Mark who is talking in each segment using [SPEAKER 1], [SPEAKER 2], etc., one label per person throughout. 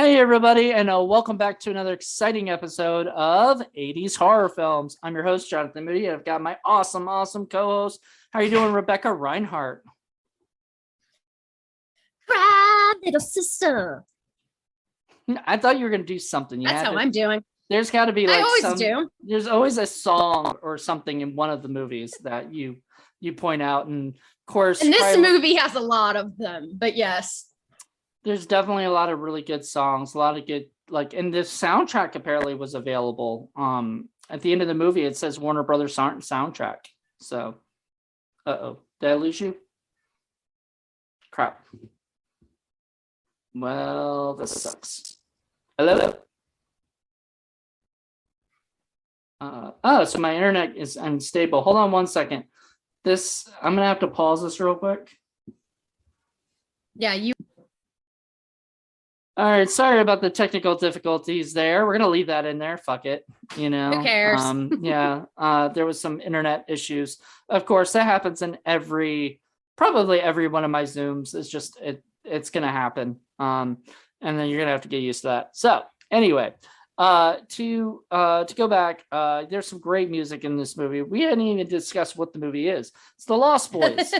[SPEAKER 1] Hey everybody, and welcome back to another exciting episode of 80's horror films. I'm your host, Jonathan Moody, and I've got my awesome co-host. How are you doing, Rebecca Rinehart?
[SPEAKER 2] Cry, little sister.
[SPEAKER 1] I thought you were going to do something.
[SPEAKER 2] That's how I'm doing.
[SPEAKER 1] There's got to be like
[SPEAKER 2] I always do.
[SPEAKER 1] There's always a song or something in one of the movies that you point out, and of course,
[SPEAKER 2] and this movie has a lot of them. But yes,
[SPEAKER 1] there's definitely a lot of really good songs, a lot of good, like, and this soundtrack apparently was available. At the end of the movie, it says Warner Brothers soundtrack. So, did I lose you? Crap. Well, this sucks. Hello. So my internet is unstable. Hold on one second. I'm gonna have to pause this real quick.
[SPEAKER 2] Yeah, you.
[SPEAKER 1] All right, sorry about the technical difficulties there. We're gonna leave that in there. Fuck it. Who
[SPEAKER 2] cares?
[SPEAKER 1] There was some internet issues. Of course, that happens in probably every one of my Zooms. It's gonna happen. And then you're gonna have to get used to that. So anyway, to go back, there's some great music in this movie. We hadn't even discussed what the movie is. It's The Lost Boys.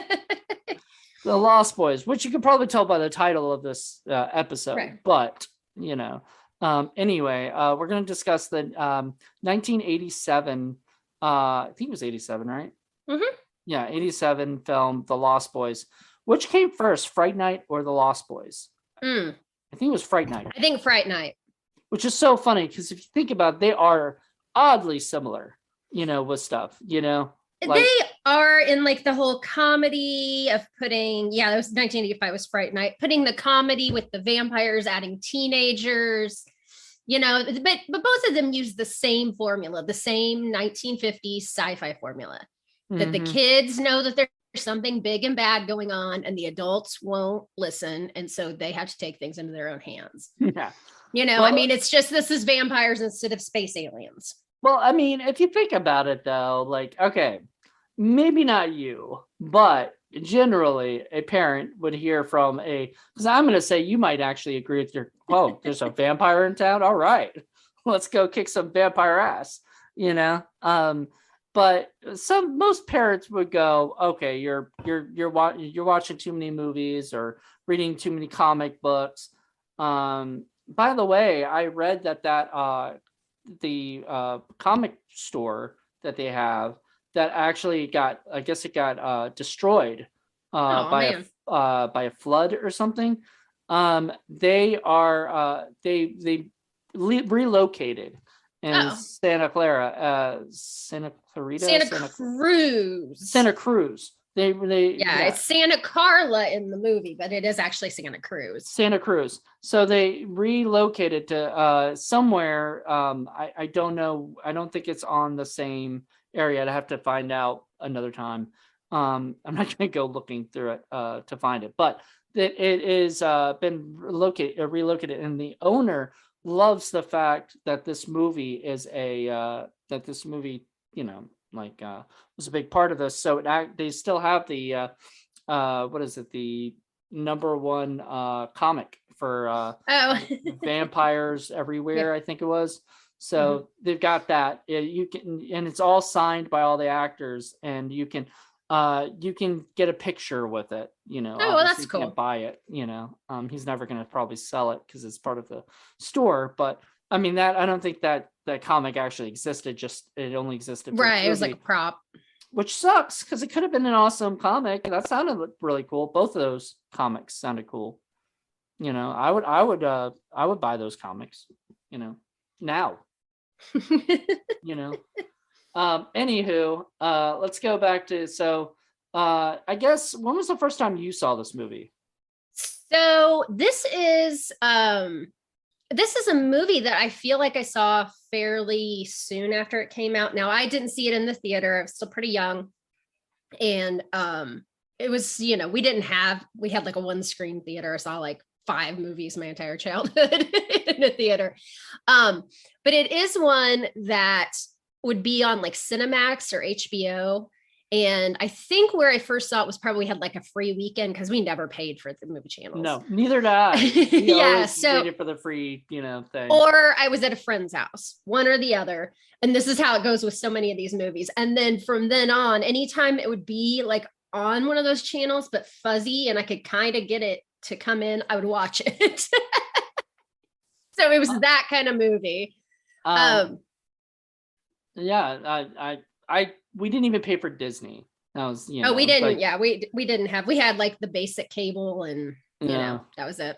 [SPEAKER 1] The Lost Boys, which you can probably tell by the title of this episode. Right. But, anyway, we're going to discuss the 1987, I think it was 87, right?
[SPEAKER 2] Mm-hmm.
[SPEAKER 1] Yeah, 87 film, The Lost Boys. Which came first, Fright Night or The Lost Boys? I think it was Fright Night.
[SPEAKER 2] I think Fright Night.
[SPEAKER 1] Which is so funny, because if you think about it, they are oddly similar, with stuff, Like,
[SPEAKER 2] they are in like the whole comedy of putting, that was 1985 was Fright Night, putting the comedy with the vampires, adding teenagers, but both of them use the same formula, the same 1950s sci-fi formula, that the kids know that there's something big and bad going on and the adults won't listen. And so they have to take things into their own hands.
[SPEAKER 1] Yeah.
[SPEAKER 2] It's just, this is vampires instead of space aliens.
[SPEAKER 1] Well, I mean, if you think about it, though, like, okay, maybe not you, but generally a parent would hear from because I'm going to say you might actually agree with there's a vampire in town. All right, let's go kick some vampire ass, but most parents would go, okay, you're watching too many movies or reading too many comic books. By the way, I read that the comic store that they have that actually got destroyed by a flood or something. They relocated in Santa Cruz.
[SPEAKER 2] It's Santa Carla in the movie, but it is actually Santa Cruz.
[SPEAKER 1] So they relocated to somewhere. I don't know. I don't think it's on the same area. I'd have to find out another time. I'm not going to go looking through it to find it, but it is been relocated, and the owner loves the fact that this movie is was a big part of this. So they still have the the number one comic for vampires everywhere. I think it was. So they've got that. You can, and it's all signed by all the actors, and you can get a picture with it.
[SPEAKER 2] Well, that's cool.
[SPEAKER 1] You can't buy it. He's never going to probably sell it because it's part of the store. But I mean, I don't think that comic actually existed. Just it only existed for
[SPEAKER 2] right. It was like a prop,
[SPEAKER 1] which sucks because it could have been an awesome comic. That sounded really cool. Both of those comics sounded cool. I would buy those comics. Now. Anywho, let's go back to I guess, when was the first time you saw this movie?
[SPEAKER 2] So this is a movie that I feel like I saw fairly soon after it came out. Now, I didn't see it in the theater. I was still pretty young. And it was, we had like a one screen theater. I saw like 5 movies my entire childhood in a theater. But it is one that would be on like Cinemax or HBO. And I think where I first saw it was probably had like a free weekend because we never paid for the movie channels.
[SPEAKER 1] No, neither did I. We
[SPEAKER 2] Yeah,
[SPEAKER 1] always
[SPEAKER 2] so
[SPEAKER 1] waited for the free, thing.
[SPEAKER 2] or I was at a friend's house, one or the other. And this is how it goes with so many of these movies. And then from then on, anytime it would be like on one of those channels, but fuzzy, and I could kind of get it to come in, I would watch it. So it was that kind of movie.
[SPEAKER 1] Yeah, we didn't even pay for Disney. That was,
[SPEAKER 2] oh, we didn't. Yeah, we didn't have. We had like the basic cable, and that was it.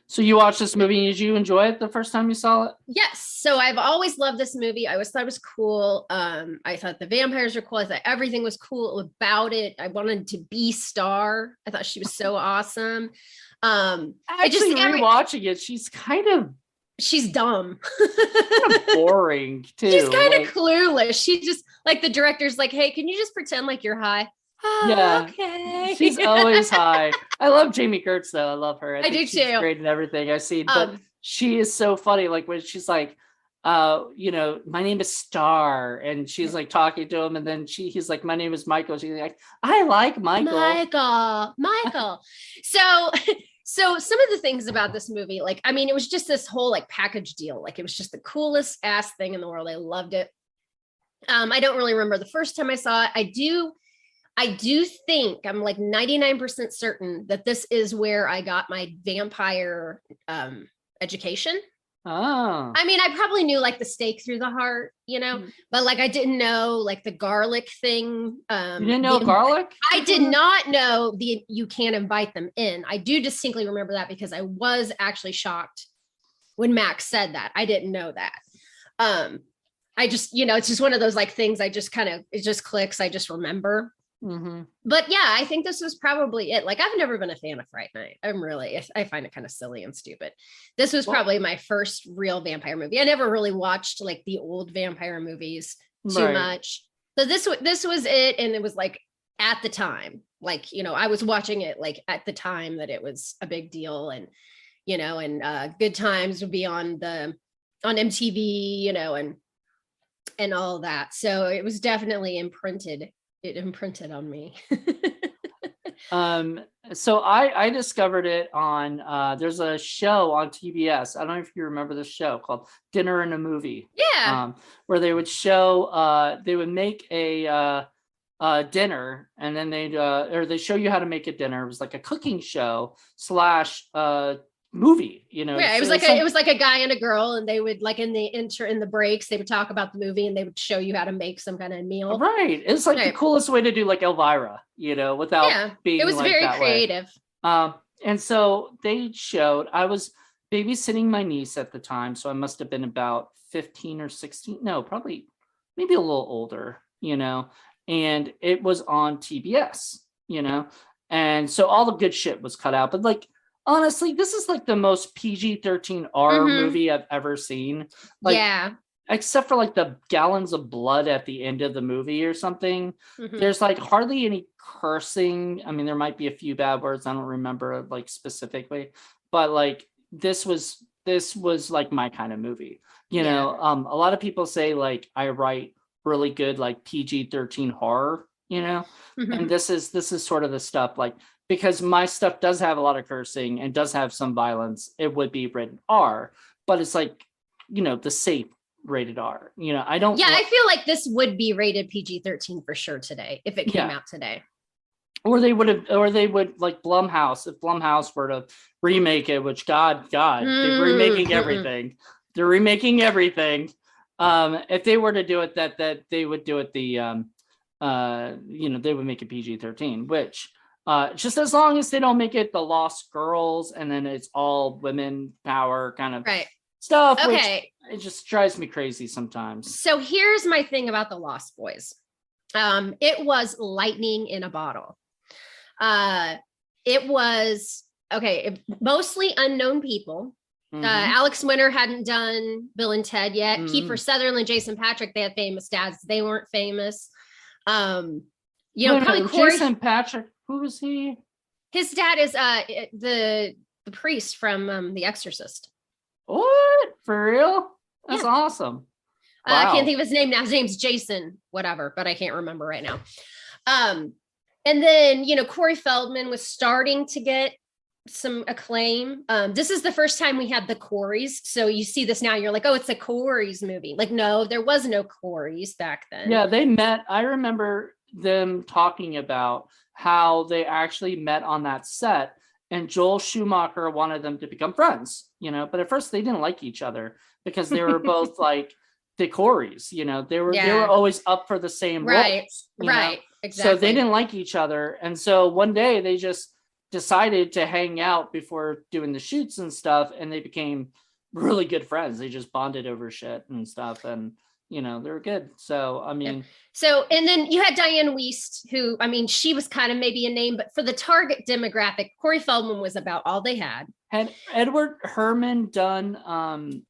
[SPEAKER 1] So you watched this movie. Did you enjoy it the first time you saw it?
[SPEAKER 2] Yes. So I've always loved this movie. I always thought it was cool. I thought the vampires were cool. I thought everything was cool about it. I wanted to be Star. I thought she was so awesome.
[SPEAKER 1] Actually, rewatching it, she's
[SPEAKER 2] dumb.
[SPEAKER 1] kind of boring too.
[SPEAKER 2] She's kind of clueless. She just like the director's like, hey, can you just pretend like you're high?
[SPEAKER 1] Yeah,
[SPEAKER 2] okay.
[SPEAKER 1] She's always high. I love Jamie Kurtz though. I love her.
[SPEAKER 2] I do
[SPEAKER 1] she's
[SPEAKER 2] too.
[SPEAKER 1] Great in everything I've seen, but she is so funny. Like when she's like, my name is Star, and she's like talking to him, and then he's like, my name is Michael. She's like, I like Michael.
[SPEAKER 2] Michael. So some of the things about this movie, like, I mean, it was just this whole like package deal. Like it was just the coolest ass thing in the world. I loved it. I don't really remember the first time I saw it. I do think I'm like 99% certain that this is where I got my vampire education.
[SPEAKER 1] Oh.
[SPEAKER 2] I mean, I probably knew like the stake through the heart, but like I didn't know like the garlic thing.
[SPEAKER 1] You didn't know garlic?
[SPEAKER 2] I did not know you can't invite them in. I do distinctly remember that because I was actually shocked when Max said that. I didn't know that. I just, it's just one of those like things I just it just clicks. I just remember.
[SPEAKER 1] Mm-hmm.
[SPEAKER 2] But yeah, I think this was probably it. Like I've never been a fan of Fright Night. I find it kind of silly and stupid. This was probably my first real vampire movie. I never really watched like the old vampire movies too much. So this was it. And it was like at the time, like, I was watching it like at the time that it was a big deal, and, Good Times would be on MTV, and all that. So it was definitely imprinted on me.
[SPEAKER 1] So I discovered it on there's a show on TBS. I don't know if you remember this show called Dinner and a Movie.
[SPEAKER 2] Yeah.
[SPEAKER 1] Where they would they would make a dinner, and then they show you how to make a dinner. It was like a cooking show / movie,
[SPEAKER 2] Yeah, it was like a guy and a girl, and they would like in the breaks they would talk about the movie, and they would show you how to make some kind of meal.
[SPEAKER 1] Right. It's like the coolest way to do like Elvira, without being it was like very creative. And so they showed, I was babysitting my niece at the time, so I must have been about 15 or 16. No, probably maybe a little older, and it was on TBS, and so all the good shit was cut out, but like honestly, this is like the most PG-13 R movie I've ever seen. Like, yeah. Except for like the gallons of blood at the end of the movie or something. Mm-hmm. There's like hardly any cursing. I mean, there might be a few bad words. I don't remember like specifically, but like this was like my kind of movie. A lot of people say like I write really good like PG-13 horror, and this is sort of the stuff like, because my stuff does have a lot of cursing and does have some violence, it would be rated R, but it's like, the safe rated R. I don't. Yeah,
[SPEAKER 2] I feel like this would be rated PG-13 for sure today if it came out today.
[SPEAKER 1] Or they would like Blumhouse, if Blumhouse were to remake it, which God, they're remaking everything. They're remaking everything. If they were to do it, that they would do it they would make it PG-13, which. Just as long as they don't make it the Lost Girls and then it's all women power kind of stuff. Okay. Which it just drives me crazy sometimes.
[SPEAKER 2] So here's my thing about the Lost Boys. It was lightning in a bottle. It was mostly unknown people. Mm-hmm. Alex Winter hadn't done Bill and Ted yet. Mm-hmm. Kiefer Sutherland, Jason Patric, they had famous dads. They weren't famous. Probably Corey.
[SPEAKER 1] Jason Patric. Who was he?
[SPEAKER 2] His dad is the priest from The Exorcist.
[SPEAKER 1] What? For real? That's awesome. Wow.
[SPEAKER 2] I can't think of his name now. His name's Jason, whatever, but I can't remember right now. And then, Corey Feldman was starting to get some acclaim. This is the first time we had the Coreys. So you see this now, you're like, oh, it's a Coreys movie. Like, no, there was no Coreys back then.
[SPEAKER 1] Yeah, they met. I remember them talking about how they actually met on that set, and Joel Schumacher wanted them to become friends, but at first they didn't like each other because they were both like the Coreys, they were always up for the same roles,
[SPEAKER 2] right, exactly.
[SPEAKER 1] So they didn't like each other, and so one day they just decided to hang out before doing the shoots and stuff, and they became really good friends. They just bonded over shit and stuff, and they were good. So I mean,
[SPEAKER 2] and then you had Diane Wiest, who, I mean, she was kind of maybe a name, but for the target demographic, Corey Feldman was about all they had.
[SPEAKER 1] Had Edward Herrmann done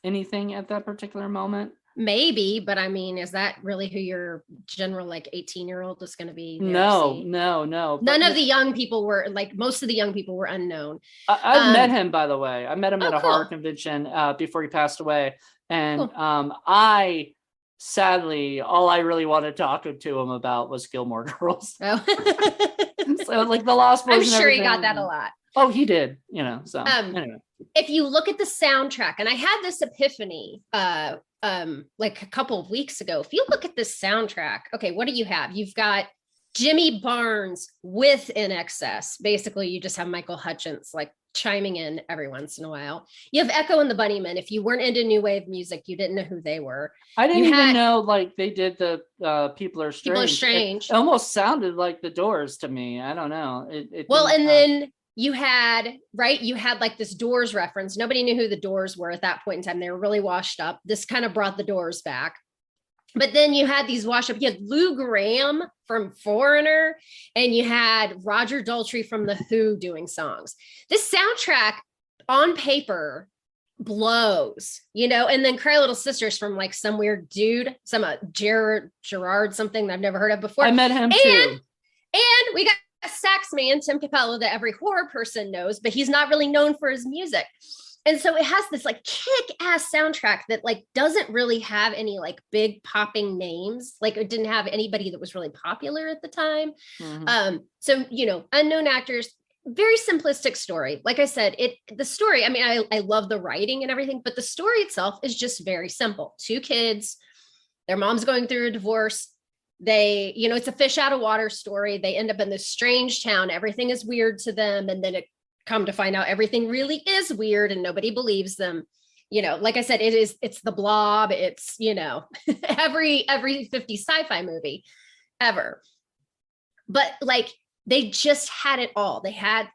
[SPEAKER 1] anything at that particular moment?
[SPEAKER 2] Maybe, but I mean, is that really who your general 18-year-old is going to be?
[SPEAKER 1] No.
[SPEAKER 2] None of the young people were most of the young people were unknown.
[SPEAKER 1] I met him, by the way. I met him at a horror convention before he passed away. And I sadly, all I really wanted to talk to him about was Gilmore Girls.
[SPEAKER 2] Oh.
[SPEAKER 1] So the Lost Boys.
[SPEAKER 2] I'm sure he got that a lot.
[SPEAKER 1] Oh, he did, so anyway.
[SPEAKER 2] If you look at the soundtrack, and I had this epiphany like a couple of weeks ago. If you look at this soundtrack, okay, what do you have? You've got Jimmy Barnes with In Excess. Basically, you just have Michael Hutchence chiming in every once in a while. You have Echo and the Bunnymen. If you weren't into new wave music, you didn't know who they were.
[SPEAKER 1] I didn't even know they did the People Are Strange.
[SPEAKER 2] People Are Strange.
[SPEAKER 1] It almost sounded like the Doors to me. I don't know.
[SPEAKER 2] Then you had this Doors reference. Nobody knew who the Doors were at that point in time. They were really washed up. This kind of brought the Doors back. But then you had these wash up. You had Lou Gramm from Foreigner, and you had Roger Daltrey from The Who doing songs. This soundtrack on paper blows, and then Cry Little Sisters from some weird dude, some Gerard something that I've never heard of before.
[SPEAKER 1] I met him too.
[SPEAKER 2] And we got a sax man, Tim Capello, that every horror person knows, but he's not really known for his music. And so it has this kick-ass soundtrack that doesn't really have any big popping names. It didn't have anybody that was really popular at the time. Mm-hmm. So, unknown actors, very simplistic story. Like I said, the story, I mean, I love the writing and everything, but the story itself is just very simple. Two kids, their mom's going through a divorce. They, it's a fish out of water story. They end up in this strange town. Everything is weird to them. And then it come to find out everything really is weird and nobody believes them. Like I said, it's The Blob. It's, every 50 sci-fi movie ever. But they just had it all. They had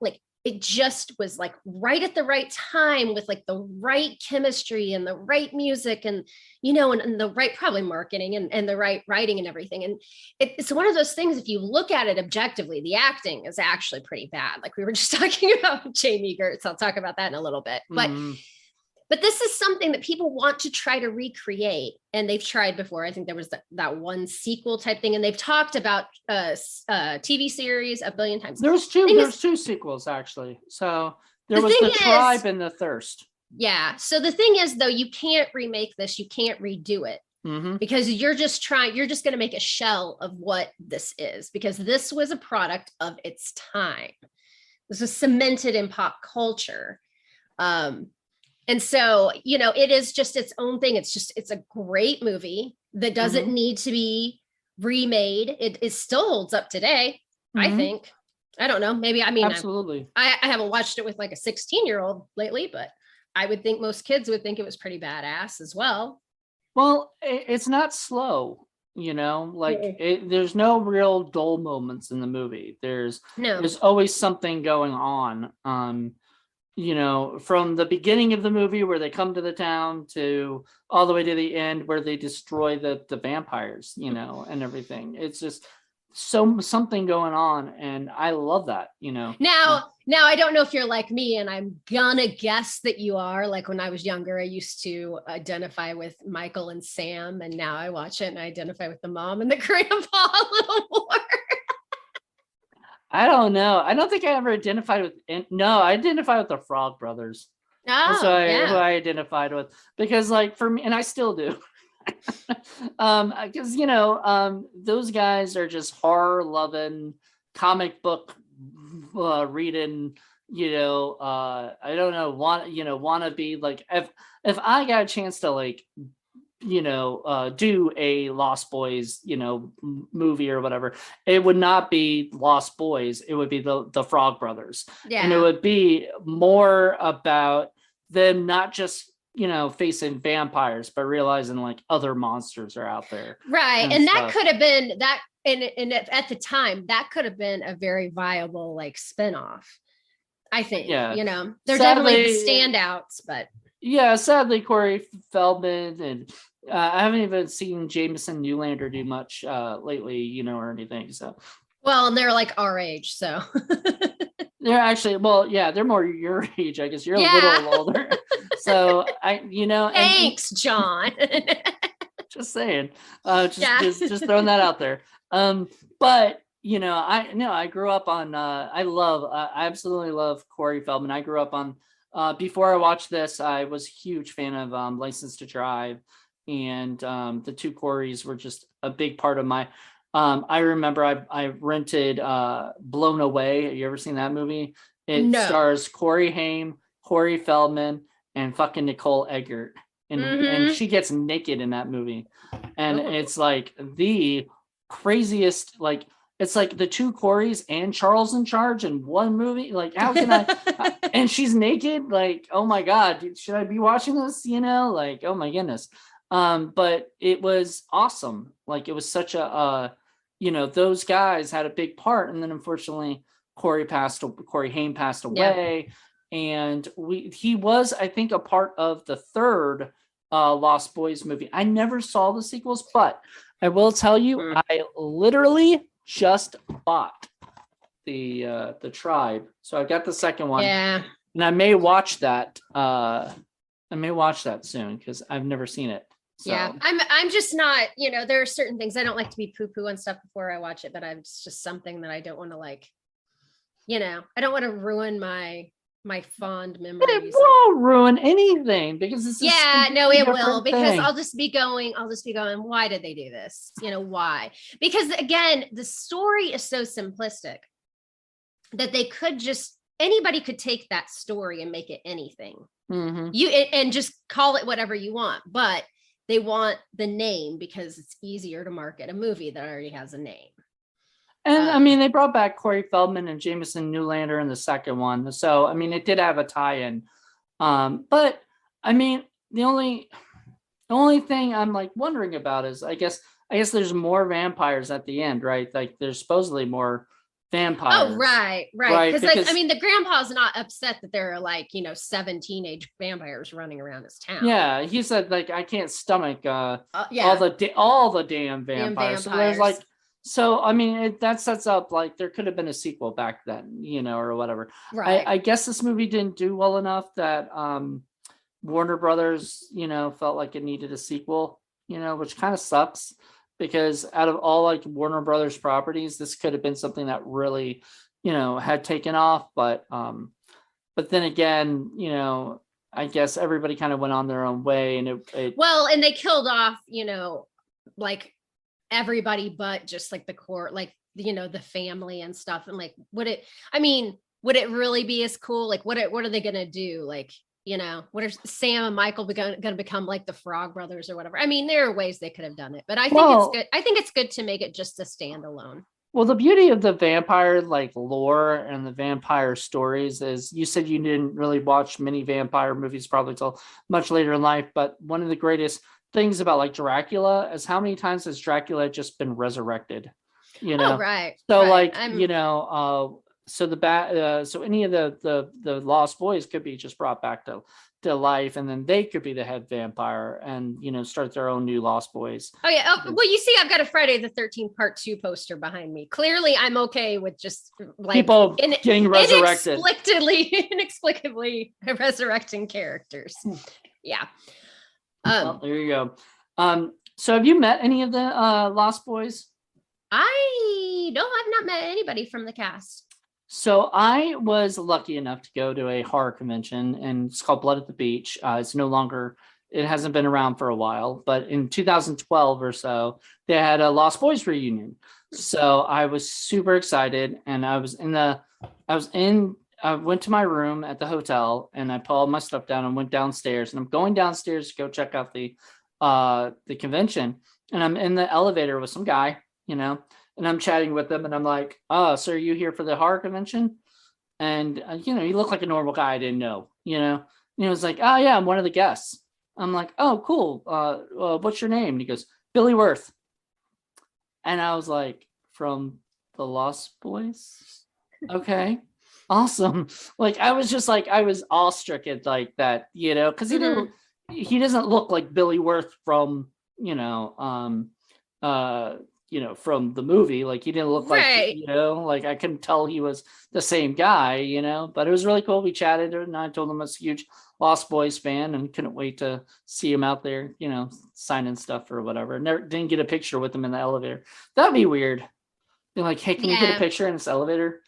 [SPEAKER 2] it just was right at the right time with the right chemistry and the right music and, and the right probably marketing and the right writing and everything. And it's one of those things, if you look at it objectively, the acting is actually pretty bad. We were just talking about Jamie Gertz. I'll talk about that in a little bit, but this is something that people want to try to recreate, and they've tried before. I think there was that one sequel type thing, and they've talked about TV series a billion times.
[SPEAKER 1] There's two sequels actually. So there was The Tribe and The Thirst.
[SPEAKER 2] Yeah. So the thing is, though, you can't remake this. You can't redo it because you're just going to make a shell of what this is, because this was a product of its time. This was cemented in pop culture. And so, it is just its own thing. It's a great movie that doesn't need to be remade. It still holds up today, I think. I don't know. Maybe,
[SPEAKER 1] absolutely.
[SPEAKER 2] I haven't watched it with a 16-year-old lately, but I would think most kids would think it was pretty badass as well.
[SPEAKER 1] Well, it's not slow, there's no real dull moments in the movie. There's always something going on. From the beginning of the movie where they come to the town to all the way to the end where they destroy the vampires, and everything. It's just something going on. And I love that,
[SPEAKER 2] Now, I don't know if you're like me, and I'm gonna guess that you are. When I was younger, I used to identify with Michael and Sam, and now I watch it and I identify with the mom and the grandpa a little more.
[SPEAKER 1] I don't know. I don't think I ever identified with. No, I identify with the Frog Brothers.
[SPEAKER 2] Oh,
[SPEAKER 1] who I identified with, because for me, and I still do. Because those guys are just horror loving, comic book reading. I don't know, want to be like, if I got a chance to like do a Lost Boys, movie or whatever, it would not be Lost Boys. It would be the Frog Brothers.
[SPEAKER 2] Yeah.
[SPEAKER 1] And it would be more about them not just, facing vampires, but realizing like other monsters are out there.
[SPEAKER 2] Right. And that could have been that. And at the time, that could have been a very viable like spinoff. I think,
[SPEAKER 1] Yeah.
[SPEAKER 2] They're definitely the standouts, but.
[SPEAKER 1] Yeah, sadly, Corey Feldman, and I haven't even seen Jameson Newlander do much lately, or anything. So,
[SPEAKER 2] well, and they're like our age, so
[SPEAKER 1] they're actually, well, yeah, they're more your age, I guess. You're a little older, so
[SPEAKER 2] Thanks, John.
[SPEAKER 1] Just saying, just throwing that out there. But I grew up on. I absolutely love Corey Feldman. I grew up on. Before I watched this, I was a huge fan of License to Drive, and the two Coreys were just a big part of my. I remember I rented Blown Away. Have you ever seen that movie? It stars Corey Haim, Corey Feldman, and fucking Nicole Eggert, and she gets naked in that movie, and it's like the craziest like. It's like the two Coreys and Charles in Charge in one movie. Like, how can I? And she's naked. Like, oh my God, should I be watching this? Like, oh my goodness. But it was awesome. Like, it was such a, those guys had a big part. And then unfortunately, Corey Haim passed away. Yeah. And he was, I think, a part of the third Lost Boys movie. I never saw the sequels, but I will tell you, I literally just bought the Tribe, so I got the second one.
[SPEAKER 2] Yeah,
[SPEAKER 1] and I may watch that. I may watch that soon because I've never seen it. So.
[SPEAKER 2] Yeah, I'm just not. There are certain things I don't like to be poo poo on stuff before I watch it, but it's just something that I don't want to like. I don't want to ruin my fond memories.
[SPEAKER 1] But it won't ruin anything because it's
[SPEAKER 2] it will, because thing. I'll just be going, why did they do this? Why? Because again, the story is so simplistic that anybody could take that story and make it anything. And just call it whatever you want, but they want the name because it's easier to market a movie that already has a name.
[SPEAKER 1] And they brought back Corey Feldman and Jameson Newlander in the second one. So, it did have a tie-in. But the only thing I'm like wondering about is I guess there's more vampires at the end, right? Like there's supposedly more vampires.
[SPEAKER 2] Oh, right. Because the grandpa's not upset that there are like, 7 teenage vampires running around his town.
[SPEAKER 1] Yeah, he said like I can't stomach all the damn vampires. So there's like. So, that sets up like there could have been a sequel back then, or whatever.
[SPEAKER 2] Right.
[SPEAKER 1] I guess this movie didn't do well enough that Warner Brothers, felt like it needed a sequel, which kind of sucks because out of all like Warner Brothers properties, this could have been something that really, had taken off. But then again, I guess everybody kind of went on their own way, and
[SPEAKER 2] and they killed off, like everybody but just like the core, like the family and stuff. And like would it really be as cool? Like what are they gonna do? Like what are Sam and Michael gonna become, like the Frog Brothers or whatever? There are ways they could have done it, but I think it's good. I think it's good to make it just a standalone.
[SPEAKER 1] Well, the beauty of the vampire like lore and the vampire stories is you said you didn't really watch many vampire movies probably till much later in life, but one of the greatest things about like Dracula is how many times has Dracula just been resurrected?
[SPEAKER 2] Oh, right.
[SPEAKER 1] So
[SPEAKER 2] right.
[SPEAKER 1] so any of the Lost Boys could be just brought back to life, and then they could be the head vampire and start their own new Lost Boys.
[SPEAKER 2] Oh yeah. Well, you see, I've got a Friday the 13th Part 2 poster behind me. Clearly, I'm okay with just like
[SPEAKER 1] people getting resurrected,
[SPEAKER 2] inexplicably resurrecting characters. Yeah.
[SPEAKER 1] Well, there you go. So have you met any of the Lost Boys?
[SPEAKER 2] I've not met anybody from the cast.
[SPEAKER 1] So I was lucky enough to go to a horror convention, and it's called Blood at the Beach. It's no longer it hasn't been around for a while, but in 2012 or so, they had a Lost Boys reunion. So I was super excited, and I went to my room at the hotel, and I put all my stuff down and went downstairs, and I'm going downstairs to go check out the convention, and I'm in the elevator with some guy, and I'm chatting with them, and I'm like, "Oh, so are you here for the horror convention?" And he looked like a normal guy I didn't know, and he was like, "Oh yeah, I'm one of the guests." I'm like, "Oh, cool. What's your name?" And he goes, "Billy Worth." And I was like, "From the Lost Boys?" Okay, awesome. Like, I was just like, I was awestruck at like that, because he doesn't look like Billy Worth from, from the movie. Like, he didn't look
[SPEAKER 2] Right.
[SPEAKER 1] like I couldn't tell he was the same guy, but it was really cool. We chatted, and I told him I was a huge Lost Boys fan and couldn't wait to see him out there, signing stuff or whatever. Never didn't get a picture with him in the elevator. That'd be weird. Be like, "Hey, can we get a picture in this elevator?"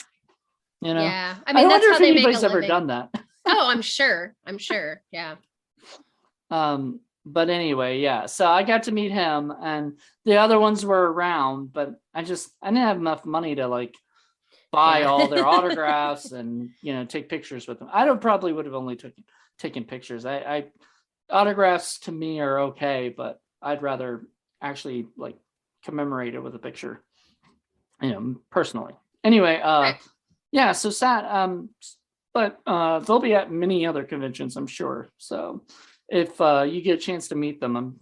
[SPEAKER 2] Yeah. I
[SPEAKER 1] I
[SPEAKER 2] mean, that's
[SPEAKER 1] wonder
[SPEAKER 2] how
[SPEAKER 1] if
[SPEAKER 2] they make a
[SPEAKER 1] anybody's ever
[SPEAKER 2] living.
[SPEAKER 1] done that.
[SPEAKER 2] Oh, I'm sure. Yeah.
[SPEAKER 1] But anyway, yeah. So I got to meet him, and the other ones were around, but I didn't have enough money to like buy all their autographs and take pictures with them. Probably would have only taken pictures. I autographs to me are okay, but I'd rather actually like commemorate it with a picture, personally. Anyway,
[SPEAKER 2] Right.
[SPEAKER 1] yeah. So sad. But they'll be at many other conventions, I'm sure. So if you get a chance to meet them,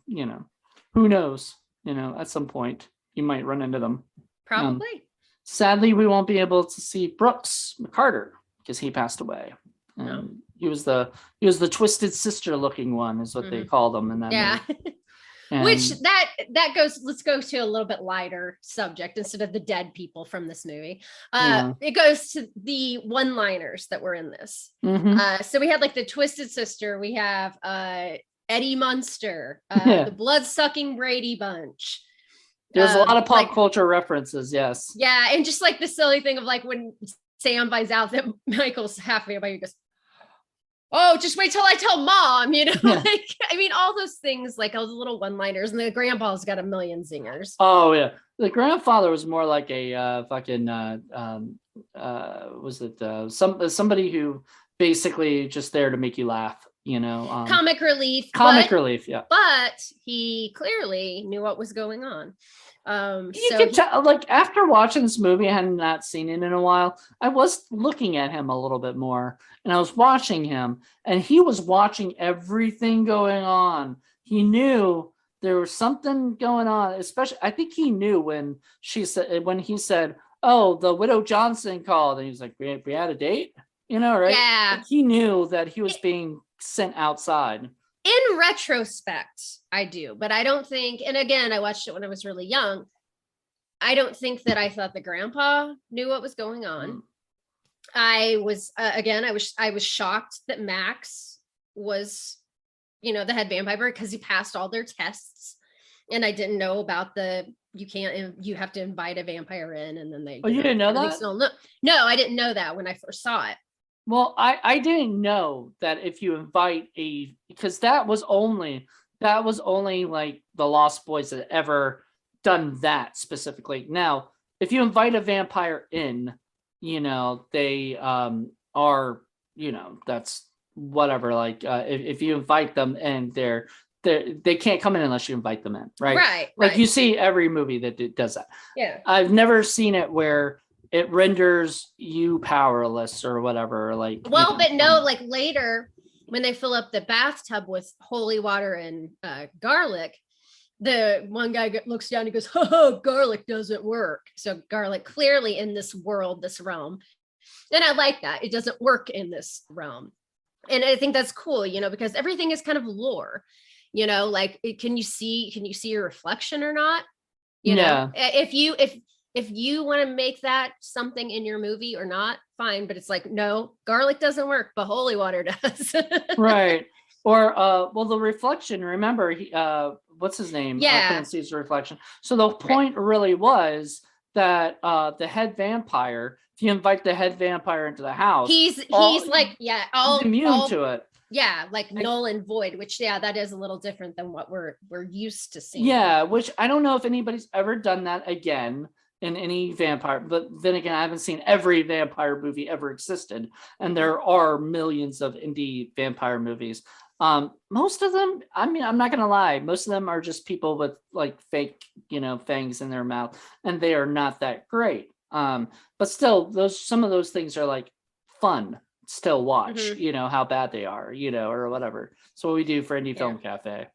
[SPEAKER 1] who knows? At some point you might run into them.
[SPEAKER 2] Probably.
[SPEAKER 1] Sadly, we won't be able to see Brooks McCarter because he passed away.
[SPEAKER 2] No.
[SPEAKER 1] He was the twisted sister looking one, is what they called him in that
[SPEAKER 2] Yeah.
[SPEAKER 1] movie.
[SPEAKER 2] Which that goes, let's go to a little bit lighter subject instead of the dead people from this movie. It goes to the one-liners that were in this. So we had like the twisted sister, we have Eddie Munster, the blood-sucking Brady Bunch.
[SPEAKER 1] There's a lot of pop culture references, yes.
[SPEAKER 2] Yeah, and just like the silly thing of like when Sam finds out that Michael's half vampire, he goes, "Oh, just wait till I tell mom," like, I mean, all those things, like all the little one-liners, and the grandpa's got a million zingers.
[SPEAKER 1] Oh yeah. The grandfather was more like a somebody who basically just there to make you laugh,
[SPEAKER 2] comic relief.
[SPEAKER 1] Relief, yeah.
[SPEAKER 2] But he clearly knew what was going on.
[SPEAKER 1] You could tell, like, after watching this movie, I had not seen it in a while. I was looking at him a little bit more, and I was watching him, and he was watching everything going on. He knew there was something going on, especially I think he knew when he said, "Oh, the widow Johnson called," and he was like, we had a date, right?
[SPEAKER 2] Yeah.
[SPEAKER 1] Like, he knew that he was being sent outside.
[SPEAKER 2] In retrospect, I do, but I don't think, and again, I watched it when I was really young. I don't think that I thought the grandpa knew what was going on. I was I was shocked that Max was, the head vampire, because he passed all their tests, and I didn't know about you have to invite a vampire in, and then they.
[SPEAKER 1] Oh, you didn't know that?
[SPEAKER 2] No, I didn't know that when I first saw it.
[SPEAKER 1] Well, I didn't know that if you invite because that was only like the Lost Boys that ever done that specifically. Now, if you invite a vampire in, they are, that's whatever. Like if you invite them and they can't come in unless you invite them in, right?
[SPEAKER 2] Right.
[SPEAKER 1] Like you see every movie that does that.
[SPEAKER 2] Yeah.
[SPEAKER 1] I've never seen it where it renders you powerless or whatever. Like,
[SPEAKER 2] but no, like later when they fill up the bathtub with holy water and garlic, the one guy looks down and he goes, "Oh, garlic doesn't work." So garlic clearly in this world, this realm. And I like that. It doesn't work in this realm. And I think that's cool, because everything is kind of lore, like can you see your reflection or not? If you want to make that something in your movie or not, fine. But it's like, no, garlic doesn't work, but holy water does.
[SPEAKER 1] Right. Or, the reflection, remember, what's his name?
[SPEAKER 2] Yeah.
[SPEAKER 1] Couldn't see his reflection. So the point really was that the head vampire, if you invite the head vampire into the house,
[SPEAKER 2] he's like, yeah,
[SPEAKER 1] he's immune to it.
[SPEAKER 2] Yeah, like null and void, which that is a little different than what we're used to seeing.
[SPEAKER 1] Yeah, which I don't know if anybody's ever done that again in any vampire, but then again, I haven't seen every vampire movie ever existed, and there are millions of indie vampire movies. Most of them, I mean, I'm not gonna lie, most of them are just people with like fake, fangs in their mouth, and they are not that great. But still, some of those things are like fun. Still watch, how bad they are, or whatever. So what we do for Indie Film Cafe.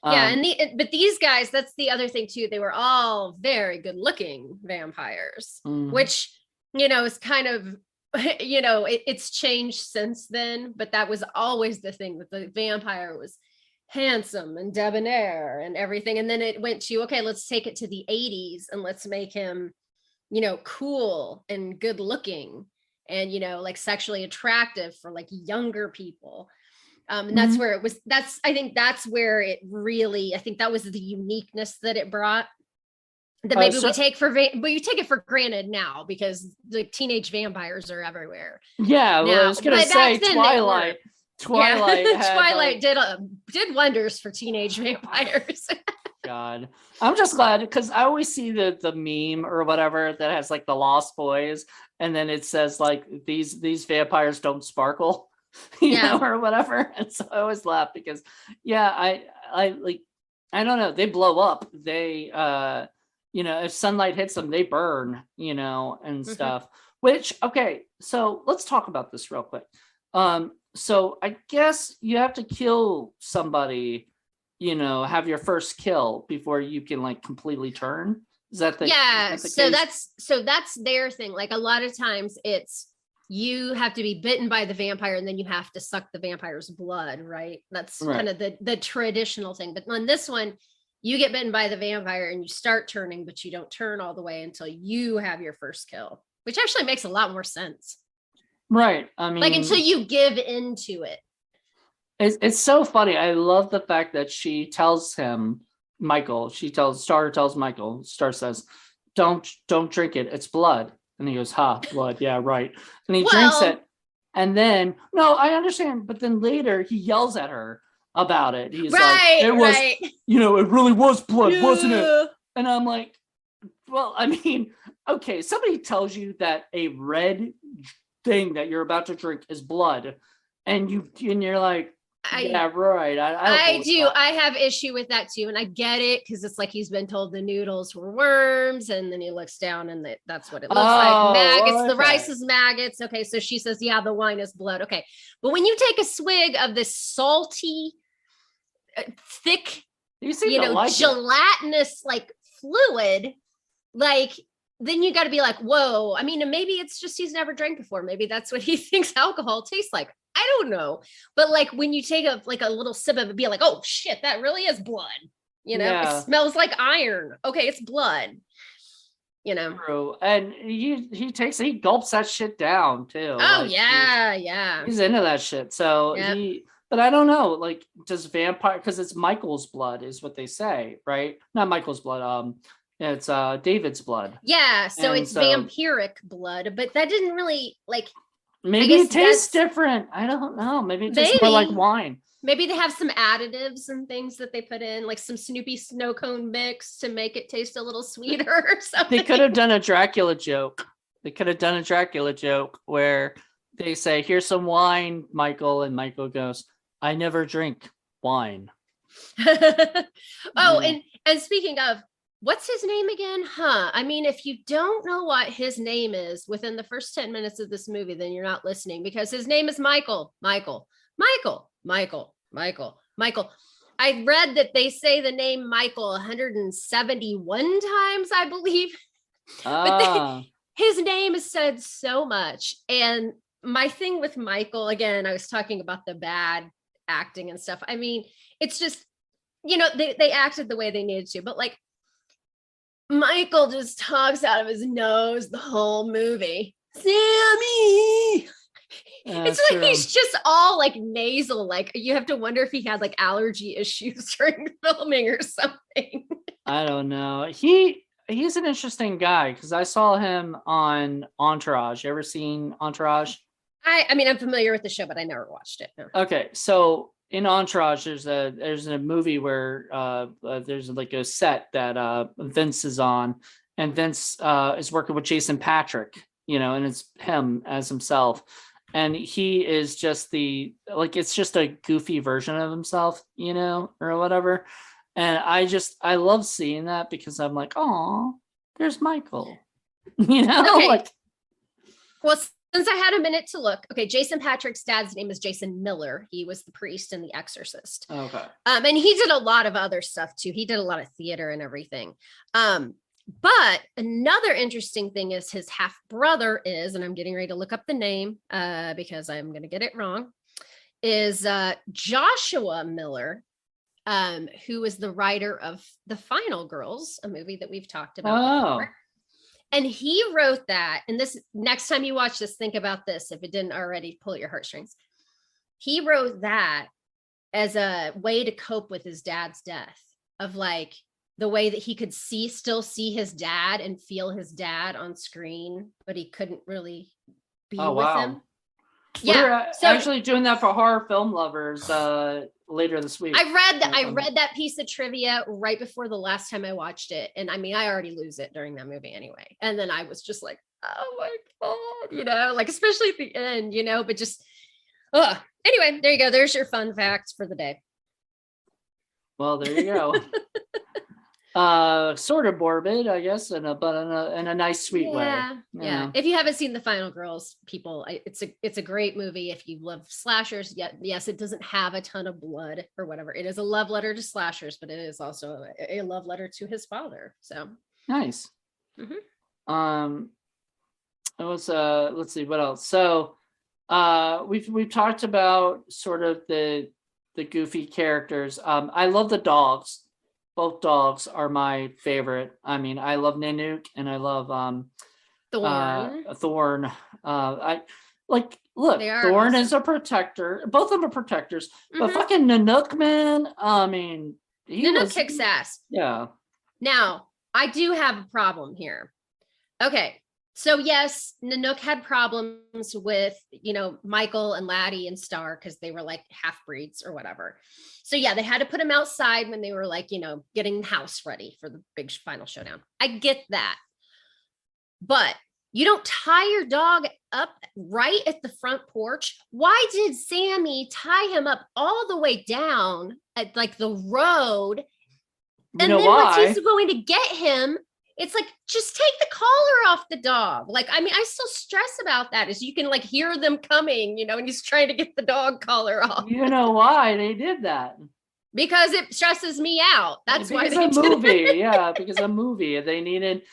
[SPEAKER 2] But these guys, that's the other thing too. They were all very good looking vampires, which, is kind of, it's changed since then, but that was always the thing, that the vampire was handsome and debonair and everything. And then it went to, okay, let's take it to the 80s and let's make him, cool and good looking and, like sexually attractive for like younger people. And that's where I think where it really, I think that was the uniqueness that it brought, that maybe we take it for granted now because the teenage vampires are everywhere.
[SPEAKER 1] Yeah, well, I was gonna say Twilight.
[SPEAKER 2] Twilight did wonders for teenage vampires.
[SPEAKER 1] God, I'm just glad, because I always see the meme or whatever that has like the Lost Boys, and then it says like these vampires don't sparkle. Or whatever. And so I always laugh because I don't know, they blow up, they if sunlight hits them, they burn, and stuff. Which, okay, so let's talk about this real quick. So I guess you have to kill somebody, have your first kill before you can like completely turn. Is that the
[SPEAKER 2] so that's their thing. Like a lot of times it's, you have to be bitten by the vampire and then you have to suck the vampire's blood, right? That's kind of the traditional thing. But on this one, you get bitten by the vampire and you start turning, but you don't turn all the way until you have your first kill, which actually makes a lot more sense.
[SPEAKER 1] Right. I mean,
[SPEAKER 2] like until you give into it.
[SPEAKER 1] It's so funny. I love the fact that she tells him, Michael, Star tells Michael, Star says, don't drink it. It's blood. And he goes, blood. Yeah, right. And he drinks it. And then, no, I understand. But then later he yells at her about it. He's like, it was, it really was blood, wasn't it? And I'm like, well, I mean, okay, somebody tells you that a red thing that you're about to drink is blood. And you're like, yeah, right.
[SPEAKER 2] I do. That. I have issue with that too. And I get it because it's like he's been told the noodles were worms. And then he looks down and that's what it looks like. Maggots. Okay. The rice is maggots. Okay. So she says, yeah, the wine is blood. Okay. But when you take a swig of this salty, thick, gelatinous like fluid, like, then you got to be like, whoa. I mean, maybe it's just he's never drank before. Maybe that's what he thinks alcohol tastes like. I don't know. But like when you take a little sip of it, be like, oh shit, that really is blood. It smells like iron. Okay, it's blood.
[SPEAKER 1] True. And he gulps that shit down too.
[SPEAKER 2] Oh, like, yeah.
[SPEAKER 1] He's into that shit. So but I don't know, like, does vampire, because it's Michael's blood is what they say, right? Not Michael's blood. It's David's blood.
[SPEAKER 2] Yeah, so it's vampiric blood, but that didn't really like.
[SPEAKER 1] Maybe it tastes different. I don't know. Maybe it tastes more like wine.
[SPEAKER 2] Maybe they have some additives and things that they put in, like some Snoopy snow cone mix to make it taste a little sweeter or something.
[SPEAKER 1] They could have done a Dracula joke. Where they say, here's some wine, Michael. And Michael goes, I never drink wine.
[SPEAKER 2] And speaking of, what's his name again? I mean, if you don't know what his name is within the first 10 minutes of this movie, then you're not listening, because his name is Michael. I read that they say the name Michael 171 times, I believe. But his name is said so much. And my thing with Michael, again, I was talking about the bad acting and stuff. I mean, it's just, they acted the way they needed to, but like, Michael just talks out of his nose the whole movie. Sammy! It's like true. He's just all like nasal. Like you have to wonder if he had like allergy issues during filming or something.
[SPEAKER 1] I don't know. He's an interesting guy because I saw him on Entourage. You ever seen Entourage?
[SPEAKER 2] I mean, I'm familiar with the show, but I never watched it. No.
[SPEAKER 1] Okay, so in Entourage, there's a movie where there's like a set that Vince is on, and Vince is working with Jason Patrick, and it's him as himself, and he is just it's just a goofy version of himself, or whatever. And I love seeing that because I'm like, oh, there's Michael,
[SPEAKER 2] Okay.
[SPEAKER 1] like.
[SPEAKER 2] Well, since I had a minute to look, okay, Jason Patrick's dad's name is Jason Miller. He was the priest in The Exorcist.
[SPEAKER 1] Okay.
[SPEAKER 2] And he did a lot of other stuff too. He did a lot of theater and everything. But another interesting thing is his half brother is, and I'm getting ready to look up the name because I'm going to get it wrong, is Joshua Miller, who is the writer of The Final Girls, a movie that we've talked about before. And he wrote that, and this, next time you watch this, think about this, if it didn't already pull at your heartstrings. He wrote that as a way to cope with his dad's death, of like the way that he could still see his dad and feel his dad on screen, but he couldn't really be with him.
[SPEAKER 1] We're actually doing that for horror film lovers later this week.
[SPEAKER 2] I read that piece of trivia right before the last time I watched it, and I mean, I already lose it during that movie anyway. And then I was just like, oh my god, like especially at the end, but just anyway, there you go. There's your fun facts for the day.
[SPEAKER 1] Well, there you go. Sort of morbid, I guess, but in a nice, sweet way.
[SPEAKER 2] Yeah. If you haven't seen The Final Girls, people, it's a great movie. If you love slashers, yes, it doesn't have a ton of blood or whatever. It is a love letter to slashers, but it is also a love letter to his father. So
[SPEAKER 1] nice.
[SPEAKER 2] Mm-hmm.
[SPEAKER 1] It was let's see what else. So we've talked about sort of the goofy characters. I love the dogs. Both dogs are my favorite. I mean, I love Nanook and I love Thorn. I like, look, Thorn awesome. Is a protector. Both of them are protectors. Mm-hmm. But fucking Nanook, man. I mean,
[SPEAKER 2] Nanook kicks ass.
[SPEAKER 1] Yeah.
[SPEAKER 2] Now, I do have a problem here. Okay. So yes, Nanook had problems with, Michael and Laddie and Star because they were like half breeds or whatever. So yeah, they had to put him outside when they were like, getting the house ready for the big final showdown. I get that. But you don't tie your dog up right at the front porch. Why did Sammy tie him up all the way down at like the road? And then once he's going to get him, it's like, just take the collar off the dog. Like, I mean, I still stress about that, is you can like hear them coming, and he's trying to get the dog collar off.
[SPEAKER 1] You know why they did that? Because
[SPEAKER 2] it stresses me out. That's why
[SPEAKER 1] they did movie. Yeah, because a movie. They needed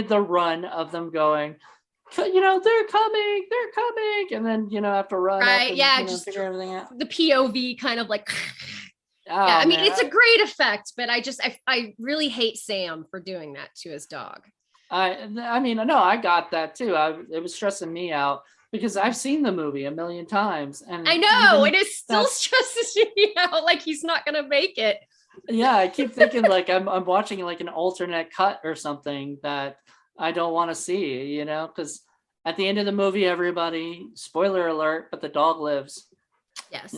[SPEAKER 1] the run of them going, they're coming. And then, have to run.
[SPEAKER 2] Right.
[SPEAKER 1] Up and,
[SPEAKER 2] just
[SPEAKER 1] figure everything out.
[SPEAKER 2] The POV kind of like,
[SPEAKER 1] oh,
[SPEAKER 2] yeah, I mean, it's a great effect, but I really hate Sam for doing that to his dog.
[SPEAKER 1] I mean, no, I got that too. It was stressing me out because I've seen the movie a million times, and
[SPEAKER 2] I know, and it still stresses me out. Like he's not gonna make it.
[SPEAKER 1] Yeah, I keep thinking like I'm watching like an alternate cut or something that I don't want to see, because at the end of the movie, everybody, spoiler alert, but the dog lives.
[SPEAKER 2] Yes.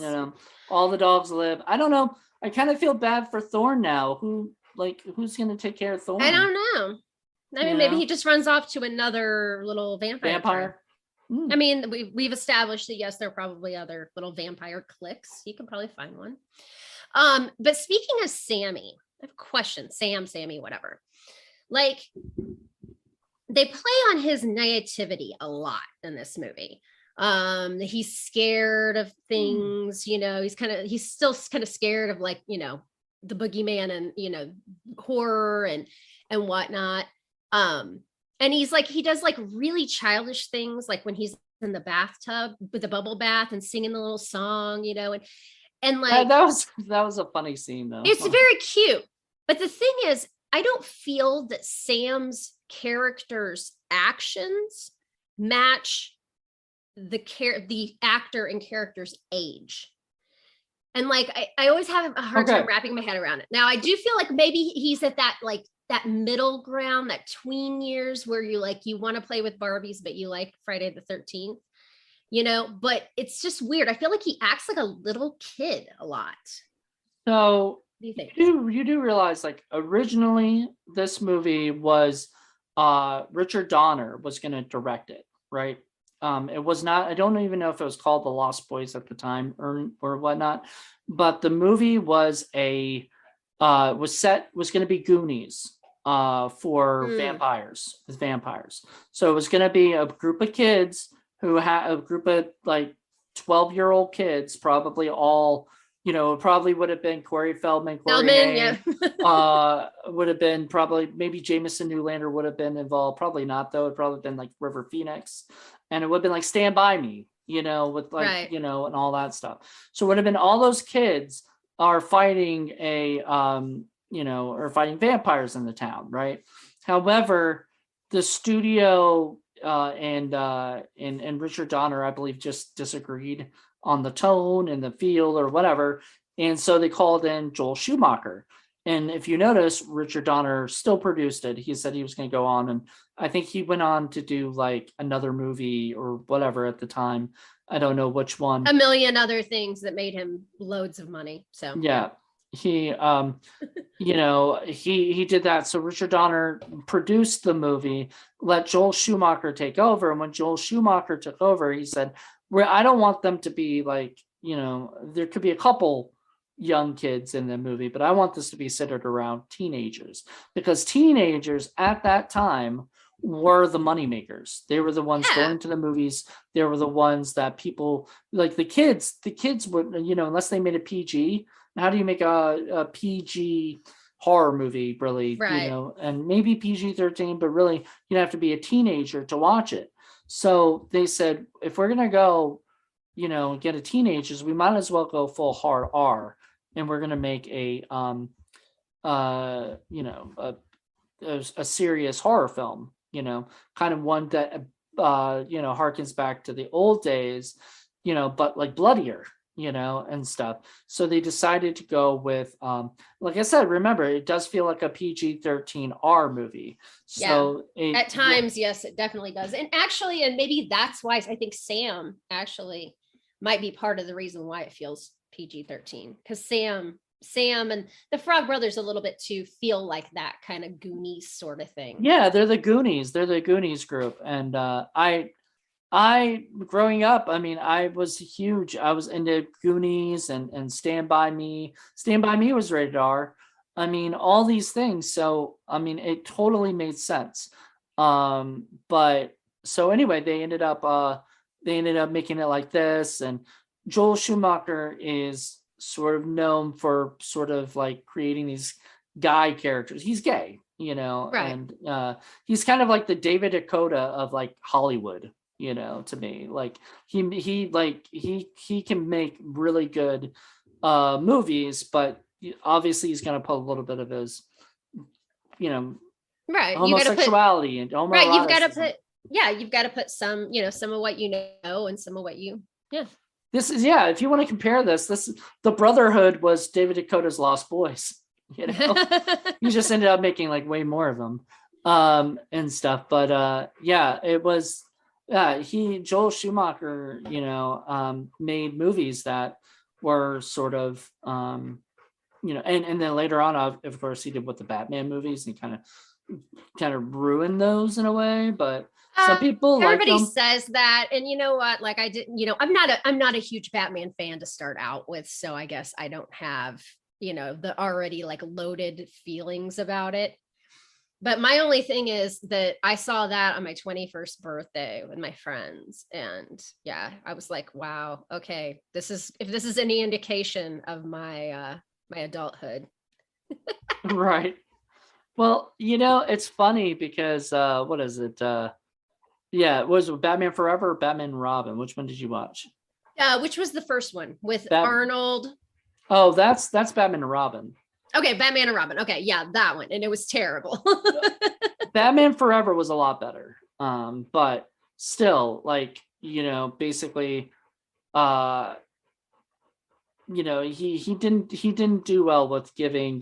[SPEAKER 1] All the dogs live. I don't know. I kind of feel bad for Thorn now. Who's going to take care of Thorn?
[SPEAKER 2] I don't know. I mean, maybe he just runs off to another little vampire.
[SPEAKER 1] Mm.
[SPEAKER 2] I mean, we've established that, yes, there are probably other little vampire cliques. You can probably find one. But speaking of Sammy, I have a question. Sammy, whatever. Like, they play on his naivety a lot in this movie. He's scared of things, he's still kind of scared of like, the boogeyman and, horror and whatnot. And he's like, he does like really childish things, like when he's in the bathtub with the bubble bath and singing the little song, and like
[SPEAKER 1] that was a funny scene though.
[SPEAKER 2] It's very cute. But the thing is, I don't feel that Sam's character's actions match the actor and character's age. And like I always have a hard time wrapping my head around it. Now I do feel like maybe he's at that like that middle ground, that tween years where you want to play with Barbies, but you like Friday the 13th. but it's just weird. I feel like he acts like a little kid a lot.
[SPEAKER 1] So
[SPEAKER 2] What do you think?
[SPEAKER 1] you do realize, like, originally this movie was Richard Donner was going to direct it, right? It was not, I don't even know if it was called The Lost Boys at the time or whatnot, but the movie was was going to be Goonies for vampires. So it was going to be a group of kids who had a group of like 12-year-old kids, probably all, it probably would have been Corey Feldman,
[SPEAKER 2] Yeah.
[SPEAKER 1] would have been probably, maybe Jameson Newlander would have been involved. Probably not, though. It'd probably been like River Phoenix, and it would have been like Stand By Me, with like,
[SPEAKER 2] Right.
[SPEAKER 1] and all that stuff. So it would have been all those kids are fighting or fighting vampires in the town, right? However, the studio and Richard Donner, I believe, just disagreed on the tone and the feel or whatever. And so they called in Joel Schumacher. And if you notice, Richard Donner still produced it. He said he was going to go on, and I think he went on to do like another movie or whatever at the time. I don't know which one.
[SPEAKER 2] A million other things that made him loads of money. So
[SPEAKER 1] yeah. He he did that. So Richard Donner produced the movie, let Joel Schumacher take over. And when Joel Schumacher took over, he said, I don't want them to be like, there could be a couple young kids in the movie, but I want this to be centered around teenagers, because teenagers at that time were the moneymakers. They were the ones going to the movies. They were the ones that people, like the kids would, unless they made a PG. How do you make a PG horror movie, really?
[SPEAKER 2] Right.
[SPEAKER 1] And maybe PG-13, but really you have to be a teenager to watch it. So they said, if we're gonna go, get a teenagers, we might as well go full hard R, and we're gonna make a serious horror film, kind of one that harkens back to the old days, but like bloodier, and stuff. So they decided to go with, like I said, remember, it does feel like a PG-13 R movie. So
[SPEAKER 2] at times, yes, it definitely does. And actually, and maybe that's why I think Sam actually might be part of the reason why it feels PG-13, because Sam and the Frog Brothers a little bit too feel like that kind of Goonies sort of thing.
[SPEAKER 1] Yeah, they're the Goonies group. And I growing up, I was huge. I was into Goonies and Stand By Me. Stand By Me was rated R. All these things. So, it totally made sense. But so anyway, they ended up making it like this. And Joel Schumacher is sort of known for sort of like creating these guy characters. He's gay,
[SPEAKER 2] right.
[SPEAKER 1] and he's kind of like the David Dakota of like Hollywood, to me. Like he can make really good movies, but obviously he's going to put a little bit of his,
[SPEAKER 2] right,
[SPEAKER 1] homosexuality and homoeroticism.
[SPEAKER 2] Right, you've got to put some, some of what and some of what
[SPEAKER 1] This is, if you want to compare this the Brotherhood was David Dakota's Lost Boys. You just ended up making like way more of them and stuff. But it was Joel Schumacher, made movies that were sort of and then later on, of course, he did with the Batman movies, and kind of ruined those in a way. But some people
[SPEAKER 2] everybody
[SPEAKER 1] like
[SPEAKER 2] says that, and you know what, like I didn't, I'm not a huge Batman fan to start out with, so I guess I don't have the already like loaded feelings about it. But my only thing is that I saw that on my 21st birthday with my friends, and I was like, wow, okay, if this is any indication of my my adulthood.
[SPEAKER 1] Right. Well, it's funny because what is it? Was it Batman Forever or Batman and Robin? Which one did you watch?
[SPEAKER 2] Which was the first one with Arnold?
[SPEAKER 1] Oh, that's Batman and Robin.
[SPEAKER 2] Okay, Batman and Robin. Okay, yeah, that one, and it was terrible.
[SPEAKER 1] Batman Forever was a lot better, but still, like, basically, he didn't do well with giving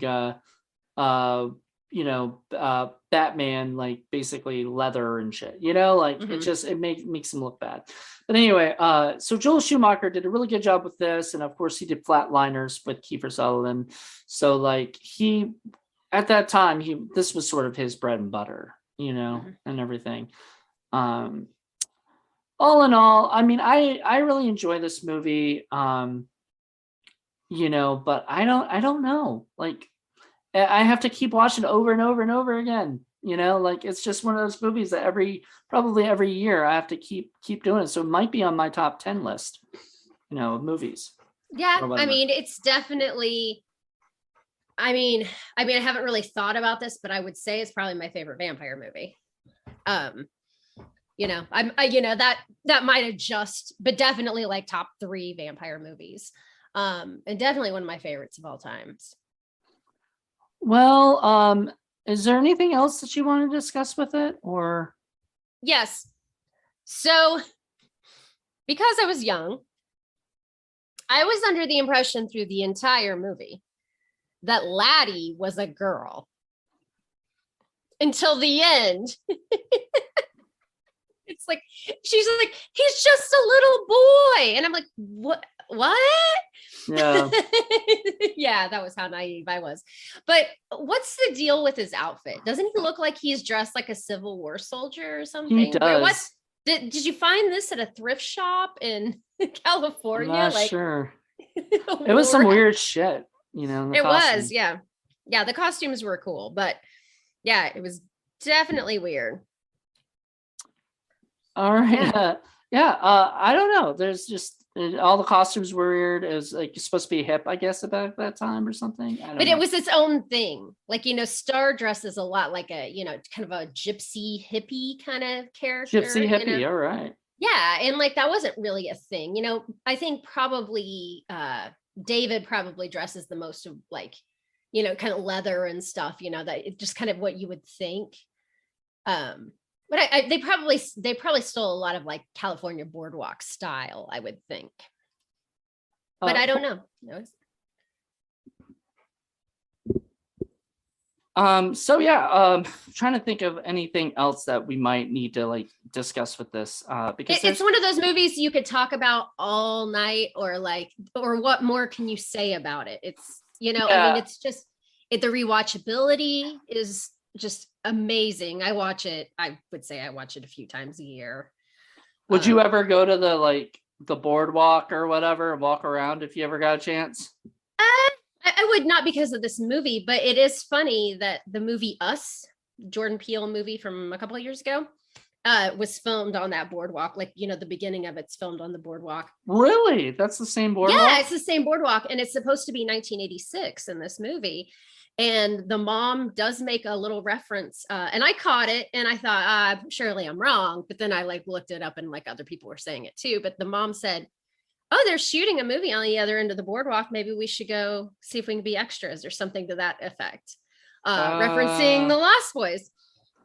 [SPEAKER 1] Batman, like basically leather and shit, like it makes him look bad. But anyway, so Joel Schumacher did a really good job with this, and of course he did Flatliners with Kiefer Sutherland. So like at that time this was sort of his bread and butter, and everything. All in all, I mean, I really enjoy this movie, but I don't know, like I have to keep watching over and over and over again. Like it's just one of those movies that probably every year I have to keep doing it. So it might be on my top 10 list, of movies.
[SPEAKER 2] Yeah, I mean, it's definitely. I mean, I haven't really thought about this, but I would say it's probably my favorite vampire movie. That might adjust, but definitely like top 3 vampire movies. And definitely one of my favorites of all times.
[SPEAKER 1] Well, is there anything else that you want to discuss with it, or?
[SPEAKER 2] Yes. So, because I was young, I was under the impression through the entire movie that Laddie was a girl until the end. It's like, she's like, he's just a little boy. And I'm like, what?
[SPEAKER 1] Yeah.
[SPEAKER 2] Yeah, that was how naive I was. But what's the deal with his outfit? Doesn't he look like he's dressed like a Civil War soldier or something?
[SPEAKER 1] He does.
[SPEAKER 2] Did you find this at a thrift shop in California?
[SPEAKER 1] I'm not sure. It was some weird shit,
[SPEAKER 2] it was, yeah. Yeah, the costumes were cool, but yeah, it was definitely weird.
[SPEAKER 1] All right. Yeah. I don't know. There's just all the costumes were weird. It was like supposed to be hip, I guess, about that time or something. I don't know.
[SPEAKER 2] It was its own thing. Like, Star dresses a lot like a, kind of a gypsy hippie kind of character.
[SPEAKER 1] Gypsy hippie. All right.
[SPEAKER 2] Yeah. And like, that wasn't really a thing. I think probably David probably dresses the most of like, kind of leather and stuff, that it's just kind of what you would think. But they probably stole a lot of like California boardwalk style, I would think. But I don't know.
[SPEAKER 1] So yeah, trying to think of anything else that we might need to like discuss with this, because
[SPEAKER 2] it's one of those movies you could talk about all night, or what more can you say about it? It's, I mean, it's just the rewatchability is just amazing. I would say I watch it a few times a year.
[SPEAKER 1] Would you ever go to the boardwalk or whatever and walk around if you ever got a chance?
[SPEAKER 2] I would not because of this movie, but it is funny that the movie Us, Jordan Peele movie from a couple of years ago, was filmed on that boardwalk. Like, the beginning of it's filmed on the boardwalk.
[SPEAKER 1] Really? That's the same boardwalk?
[SPEAKER 2] Yeah, it's the same boardwalk. And it's supposed to be 1986 in this movie. And the mom does make a little reference, and I caught it, and I thought, surely I'm wrong. But then I looked it up, and other people were saying it too. But the mom said, "Oh, they're shooting a movie on the other end of the boardwalk. Maybe we should go see if we can be extras or something to that effect," referencing the Lost Boys.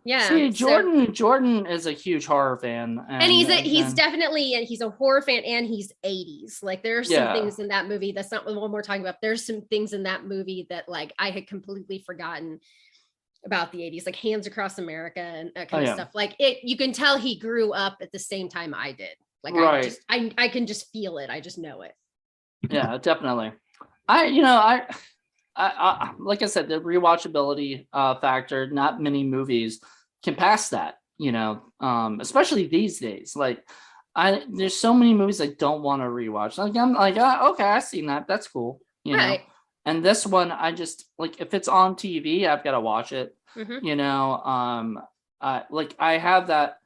[SPEAKER 2] Yeah.
[SPEAKER 1] See, Jordan is a huge horror fan,
[SPEAKER 2] and he's definitely, and he's a horror fan, and he's 80s. Like, there are some things in that movie that's not what we're talking about. There's some things in that movie that I had completely forgotten about the 80s, like Hands Across America and that kind of stuff. Like, you can tell he grew up at the same time I did. Like, right. I can just feel it. I just know it.
[SPEAKER 1] Yeah, definitely. I like I said, the rewatchability factor, not many movies can pass that, especially these days. Like, there's so many movies I don't want to rewatch. Like, I'm like, okay, I've seen that. That's cool. Right. And this one, I just, like, if it's on TV, I've got to watch it. I have that,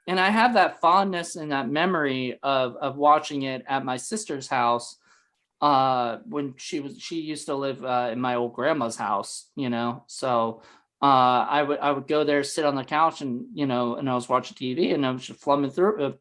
[SPEAKER 1] and I have that fondness and that memory of watching it at my sister's house when she used to live in my old grandma's house, so I would go there, sit on the couch, and and I was watching TV, and I was just thumbing through,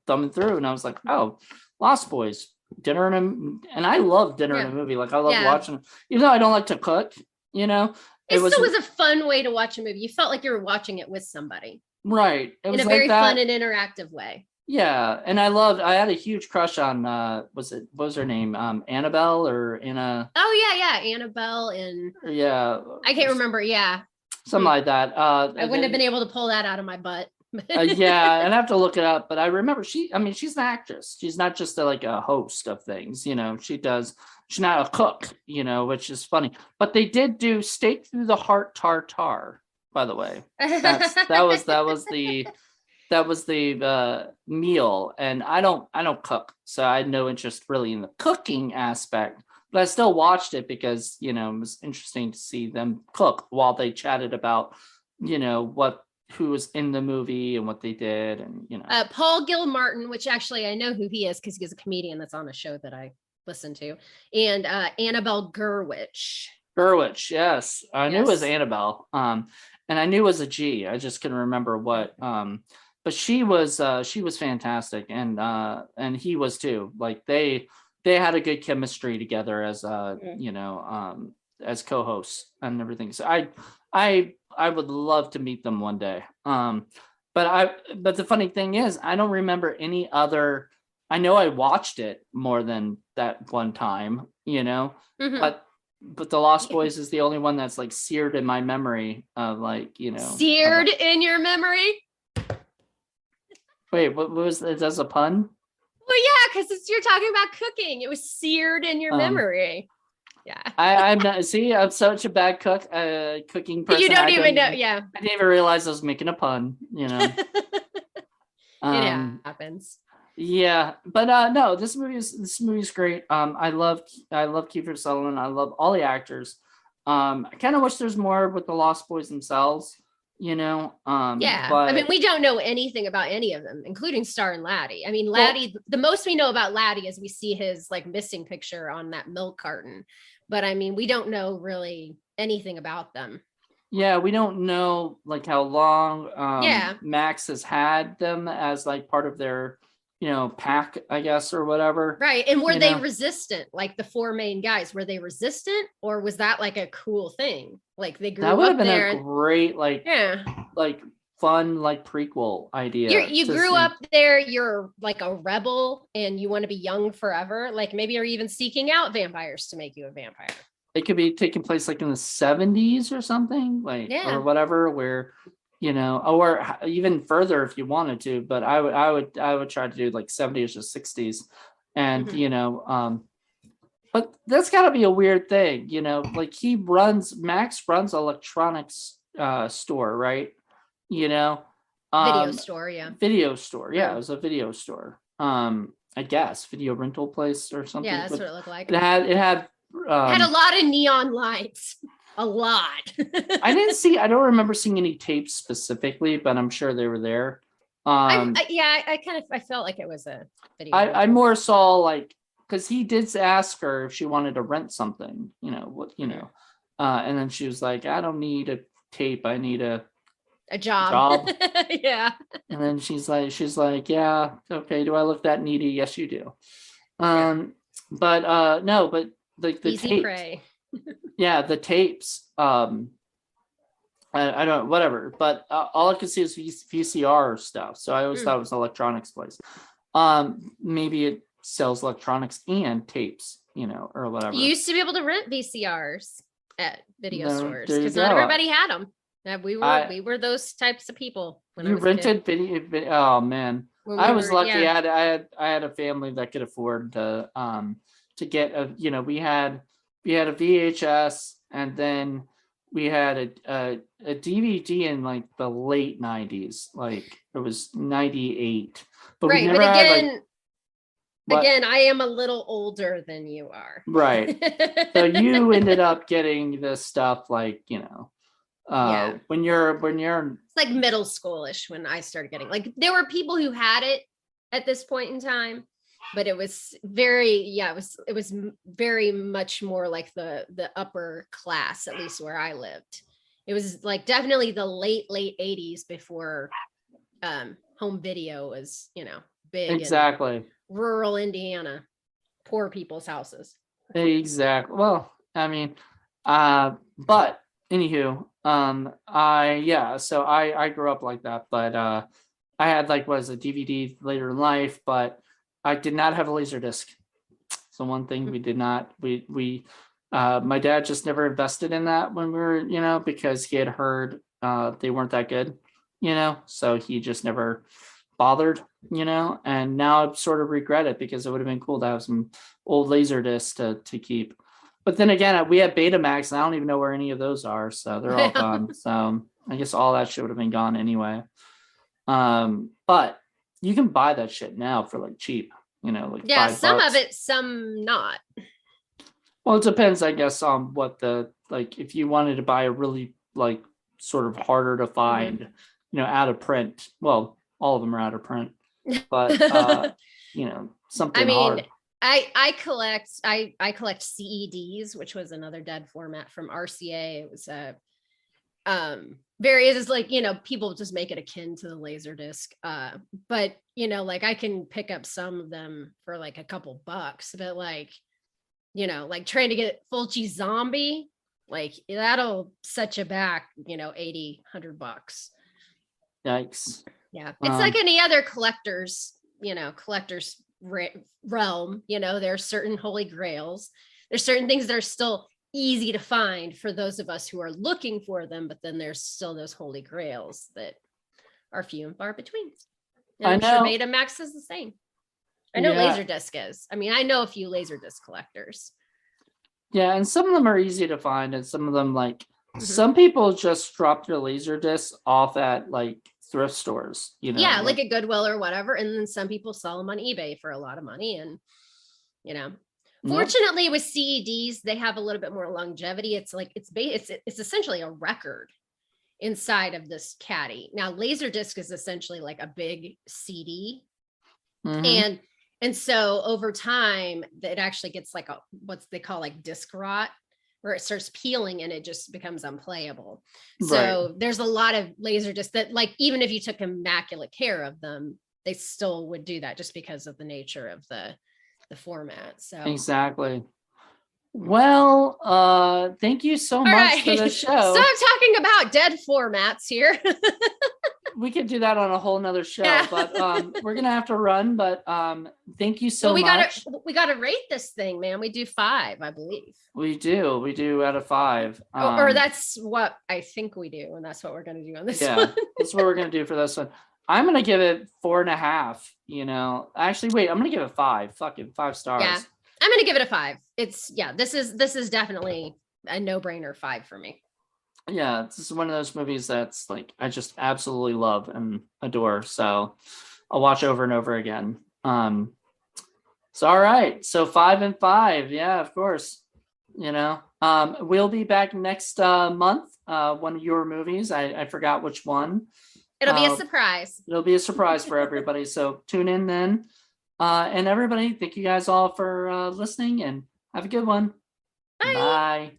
[SPEAKER 1] and I was like, oh, Lost Boys, dinner and I love dinner in a movie. Like, I love watching, even though I don't like to cook, it
[SPEAKER 2] still was a fun way to watch a movie. You felt like you were watching it with somebody,
[SPEAKER 1] right? It was
[SPEAKER 2] in a very fun and interactive way.
[SPEAKER 1] Yeah, and I had a huge crush on what was her name? Annabelle or Anna?
[SPEAKER 2] Oh yeah, Annabelle, and
[SPEAKER 1] I
[SPEAKER 2] can't remember. Yeah,
[SPEAKER 1] something like that.
[SPEAKER 2] I wouldn't have been able to pull that out of my butt.
[SPEAKER 1] Yeah, and I have to look it up, but I remember she's an actress. She's not just like a host of things, she's not a cook, which is funny. But they did do Steak Through the Heart Tartar, by the way. That was the meal, and I don't cook, so I had no interest really in the cooking aspect, but I still watched it because it was interesting to see them cook while they chatted about who was in the movie and what they did, and
[SPEAKER 2] Paul Gilmartin, which actually I know who he is because he's a comedian that's on a show that I listen to, and Annabelle Gurwitch.
[SPEAKER 1] Yes, I knew it was Annabelle, and I knew it was a G. I just couldn't remember what. But she was fantastic, and he was too. Like they had a good chemistry together as as co-hosts and everything. So I would love to meet them one day. But the funny thing is, I don't remember any other. I know I watched it more than that one time, but the Lost Boys is the only one that's like seared in my memory of
[SPEAKER 2] seared in your memory.
[SPEAKER 1] Wait, what was that? That's a pun?
[SPEAKER 2] Well, yeah, because you're talking about cooking. It was seared in your memory. Yeah.
[SPEAKER 1] I'm not. See, I'm such a bad cooking person.
[SPEAKER 2] You don't even know. Yeah.
[SPEAKER 1] I didn't even realize I was making a pun.
[SPEAKER 2] It happens.
[SPEAKER 1] Yeah, but no, this movie is great. I love Kiefer Sutherland. I love all the actors. I kind of wish there's more with the Lost Boys themselves.
[SPEAKER 2] Yeah,
[SPEAKER 1] but
[SPEAKER 2] I mean, we don't know anything about any of them, including Star and Laddie. I mean, Laddie, the most we know about Laddie is we see his like missing picture on that milk carton, but I mean, we don't know really anything about them.
[SPEAKER 1] Yeah, we don't know like how long Max has had them as like part of their pack, I guess, or whatever.
[SPEAKER 2] Right. And were they resistant? Like the four main guys, were they resistant, or was that like a cool thing? Like they grew up there. That would have been
[SPEAKER 1] a great, like fun, like prequel idea.
[SPEAKER 2] You grew up there, you're like a rebel and you want to be young forever. Like maybe you're even seeking out vampires to make you a vampire.
[SPEAKER 1] It could be taking place like in the 70s or something, or whatever, where or even further if you wanted to, but I would try to do like 70s or 60s, and but that's got to be a weird thing, like Max runs electronics store, right?
[SPEAKER 2] Video store, yeah.
[SPEAKER 1] Video store, yeah. It was a video store, I guess, video rental place or something.
[SPEAKER 2] Yeah, that's what it looked like.
[SPEAKER 1] It had
[SPEAKER 2] a lot of neon lights. A lot.
[SPEAKER 1] I don't remember seeing any tapes specifically, but I'm sure they were there.
[SPEAKER 2] I felt like it was a video.
[SPEAKER 1] I more saw like, because he did ask her if she wanted to rent something, and then she was like, I don't need a tape, I need a job.
[SPEAKER 2] Yeah.
[SPEAKER 1] And then she's like, yeah, okay, do I look that needy? Yes, you do. But no, but like the
[SPEAKER 2] easy
[SPEAKER 1] tapes,
[SPEAKER 2] prey.
[SPEAKER 1] Yeah, the tapes. I don't, whatever. But all I could see is VCR stuff. So I always thought it was an electronics place. Maybe it sells electronics and tapes, or whatever.
[SPEAKER 2] You used to be able to rent VCRs at video stores because not everybody had them. We were those types of people. When
[SPEAKER 1] you
[SPEAKER 2] I was
[SPEAKER 1] rented video. Oh man, I was lucky. Yeah. I had a family that could afford to get a. We had a VHS, and then we had a DVD in like the late 90s, like it was 98. But
[SPEAKER 2] right,
[SPEAKER 1] we never
[SPEAKER 2] again, I am a little older than you are.
[SPEAKER 1] Right. So you ended up getting this stuff like, when you're
[SPEAKER 2] it's like middle schoolish when I started getting, like there were people who had it at this point in time. But it was it was very much more like the upper class, at least where I lived. It was like definitely the late 80s before home video was, big.
[SPEAKER 1] Exactly.
[SPEAKER 2] In rural Indiana, poor people's houses.
[SPEAKER 1] Exactly. Well, I mean, but anywho, so I grew up like that, but I had like a DVD later in life, but I did not have a laser disc. So one thing we did not, we My dad just never invested in that when we were, because he had heard they weren't that good, so he just never bothered, and now I sort of regret it because it would have been cool to have some old laser discs to keep. But then again, we have Betamax, and I don't even know where any of those are, so they're all gone. So I guess all that shit would have been gone anyway. But you can buy that shit now for like cheap, like
[SPEAKER 2] Yeah,
[SPEAKER 1] $5.
[SPEAKER 2] some of it, some not.
[SPEAKER 1] Well, it depends, I guess, on what if you wanted to buy a really like sort of harder to find, out of print. Well, all of them are out of print, but something
[SPEAKER 2] I mean,
[SPEAKER 1] hard.
[SPEAKER 2] I collect CEDs, which was another dead format from RCA. It was various, is like, people just make it akin to the laser disc. But like I can pick up some of them for like a couple bucks, but like, like trying to get Fulci Zombie, like that'll set you back, 80, $100.
[SPEAKER 1] Yikes.
[SPEAKER 2] Yeah. It's like any other collector's realm. There's certain holy grails. There's certain things that are still easy to find for those of us who are looking for them, but then there's still those holy grails that are few and far between. And I'm sure Betamax is the same. I know Laserdisc is. I mean, I know a few Laserdisc collectors.
[SPEAKER 1] Yeah, and some of them are easy to find, and some of them some people just drop their Laserdiscs off at like thrift stores,
[SPEAKER 2] Yeah, like a Goodwill or whatever, and then some people sell them on eBay for a lot of money, and fortunately with CEDs they have a little bit more longevity. It's like it's essentially a record inside of this caddy. Now Laserdisc is essentially like a big CD, and so over time it actually gets like what they call like disc rot, where it starts peeling and it just becomes unplayable. So there's a lot of Laserdiscs that, like, even if you took immaculate care of them, they still would do that just because of the nature of the format. So
[SPEAKER 1] exactly. Well, thank you so much for the show.
[SPEAKER 2] So I'm talking about dead formats here.
[SPEAKER 1] We could do that on a whole nother show, but we're gonna have to run. But thank you so much.
[SPEAKER 2] We gotta rate this thing, man. We do 5, I believe.
[SPEAKER 1] We do out of 5.
[SPEAKER 2] Or that's what I think we do, and that's what we're gonna do on this one.
[SPEAKER 1] That's what we're gonna do for this one. I'm gonna give it 4.5. Actually, wait, I'm gonna give it 5. Fucking 5 stars.
[SPEAKER 2] Yeah, I'm gonna give it a 5. This is definitely a no-brainer 5 for me.
[SPEAKER 1] Yeah, this is one of those movies that's like I just absolutely love and adore. So I'll watch over and over again. So all right, so 5 and 5. Yeah, of course. We'll be back next month. One of your movies. I forgot which one.
[SPEAKER 2] It'll be a surprise.
[SPEAKER 1] It'll be a surprise for everybody. So tune in then. And everybody, thank you guys all for listening, and have a good one.
[SPEAKER 2] Bye.
[SPEAKER 1] Bye.